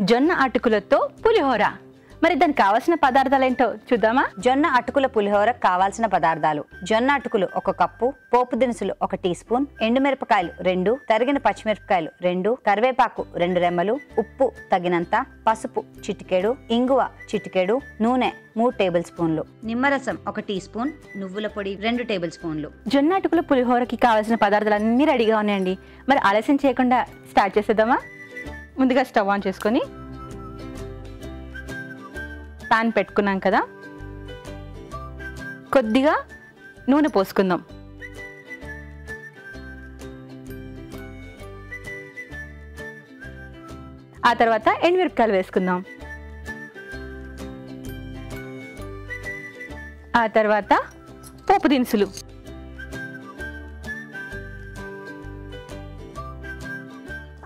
జొన్న అటుకులతో పులిహోర. మరి దానికి కావాల్సిన పదార్థాలు ఏంటో చూద్దామా? జొన్న అటుకుల పులిహోర కావాల్సిన పదార్థాలు: జొన్న అటుకులు 1 కప్పు, పోపు దినుసులు 1 టీ స్పూన్, ఎండుమిరపకాయలు 2, తరిగిన పచ్చిమిరపకాయలు 2, కరివేపాకు 2 రెమ్మలు, ఉప్పు తగినంత, పసుపు చిటికెడు, ఇంగువ చిటికెడు, నూనె 3 టేబుల్ స్పూన్లు, నిమ్మరసం 1 టీ స్పూన్, నువ్వుల పొడి 2 టేబుల్ స్పూన్లు. జొన్న అటుకుల పులిహోరకి కావాల్సిన పదార్థాలు అన్నీ రెడీగా ఉన్నాయండి. మరి ఆలస్యం చేయకుండా స్టార్ట్ చేసేద్దామా? ముందుగా స్టవ్ ఆన్ చేసుకొని పాన్ పెట్టుకున్నాం కదా, కొద్దిగా నూనె పోసుకుందాం. ఆ తర్వాత ఎండుమిరపకాయలు వేసుకుందాం. ఆ తర్వాత పోపు దినుసులు,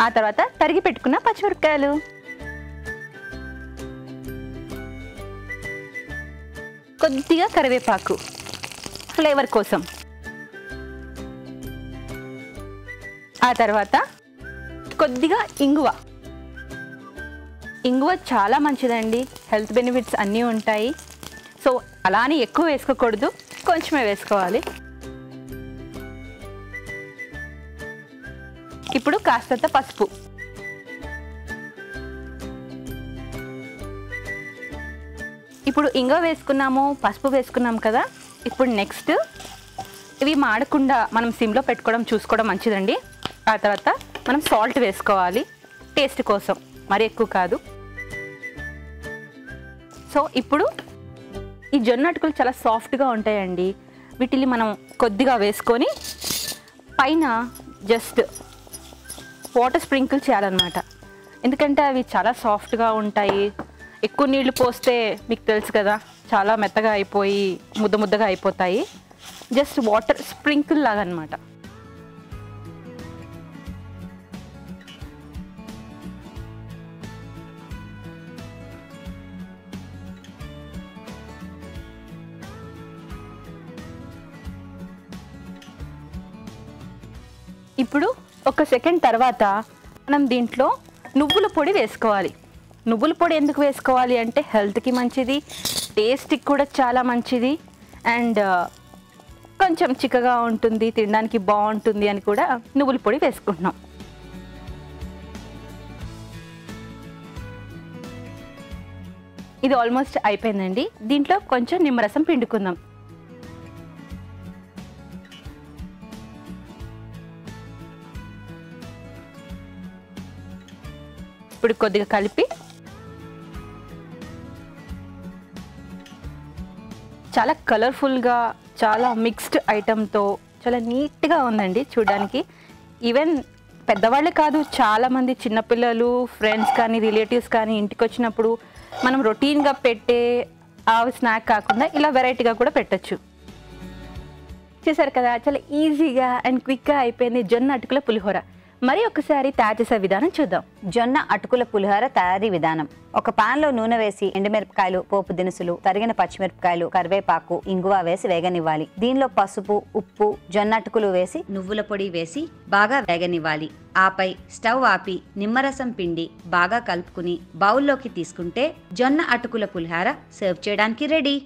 ఆ తర్వాత తరిగి పెట్టుకున్న పచ్చిమిరపకాయలు, కొద్దిగా కరివేపాకు ఫ్లేవర్ కోసం, ఆ తర్వాత కొద్దిగా ఇంగువ. ఇంగువ చాలా మంచిదండి, హెల్త్ బెనిఫిట్స్ అన్నీ ఉంటాయి. సో అలానే ఎక్కువ వేసుకోకూడదు, కొంచెమే వేసుకోవాలి. ఇప్పుడు కాస్తంత పసుపు, ఇప్పుడు ఇంగువ వేసుకున్నాము, పసుపు వేసుకున్నాం కదా. ఇప్పుడు నెక్స్ట్ ఇవి మాడకుండా మనం సిమ్లో పెట్టుకోవడం చూసుకోవడం మంచిదండి. ఆ తర్వాత మనం సాల్ట్ వేసుకోవాలి, టేస్ట్ కోసం, మరి ఎక్కువ కాదు. సో ఇప్పుడు ఈ జొన్న అటుకులు చాలా సాఫ్ట్గా ఉంటాయండి. వీటిని మనం కొద్దిగా వేసుకొని పైన జస్ట్ వాటర్ స్ప్రింకిల్ చేయాలన్నమాట. ఎందుకంటే అవి చాలా సాఫ్ట్గా ఉంటాయి. ఎక్కువ నీళ్లు పోస్తే మీకు తెలుసు కదా, చాలా మెత్తగా అయిపోయి ముద్ద ముద్దగా అయిపోతాయి. జస్ట్ వాటర్ స్ప్రింకిల్ లాగా అన్నమాట. ఇప్పుడు 1 సెకండ్ తర్వాత మనం దీంట్లో నువ్వుల పొడి వేసుకోవాలి. నువ్వుల పొడి ఎందుకు వేసుకోవాలి అంటే హెల్త్కి మంచిది, టేస్ట్కి కూడా చాలా మంచిది, అండ్ కొంచెం చిక్కగా ఉంటుంది, తినడానికి బాగుంటుంది అని కూడా నువ్వుల పొడి వేసుకుంటున్నాం. ఇది ఆల్మోస్ట్ అయిపోయిందండి. దీంట్లో కొంచెం నిమ్మరసం పిండుకుందాం. ఇప్పుడు కొద్దిగా కలిపి చాలా కలర్ఫుల్గా, చాలా మిక్స్డ్ ఐటెంతో చాలా నీట్గా ఉందండి చూడడానికి. ఈవెన్ పెద్దవాళ్ళే కాదు, చాలామంది చిన్నపిల్లలు, ఫ్రెండ్స్ కానీ రిలేటివ్స్ కానీ ఇంటికి వచ్చినప్పుడు మనం రొటీన్గా పెట్టే ఆ స్నాక్ కాకుండా ఇలా వెరైటీగా కూడా పెట్టచ్చు. చూసారు కదా, చాలా ఈజీగా అండ్ క్విక్గా అయిపోయింది జొన్న అటుకుల పులిహోర. మరి ఒకసారి తయారు చేసే విధానం చూద్దాం. జొన్న అటుకుల పులిహోర తయారీ విధానం: ఒక పాన్ లో నూనె వేసి ఎండుమిరపకాయలు, పోపు దినుసులు, తరిగిన పచ్చిమిరపకాయలు, కరివేపాకు, ఇంగువ వేసి వేగనివ్వాలి. దీనిలో పసుపు, ఉప్పు, జొన్న అటుకులు వేసి నువ్వుల పొడి వేసి బాగా వేగనివ్వాలి. ఆపై స్టవ్ ఆపి నిమ్మరసం పిండి బాగా కలుపుకుని బౌల్లోకి తీసుకుంటే జొన్న అటుకుల పులిహోర సర్వ్ చేయడానికి రెడీ.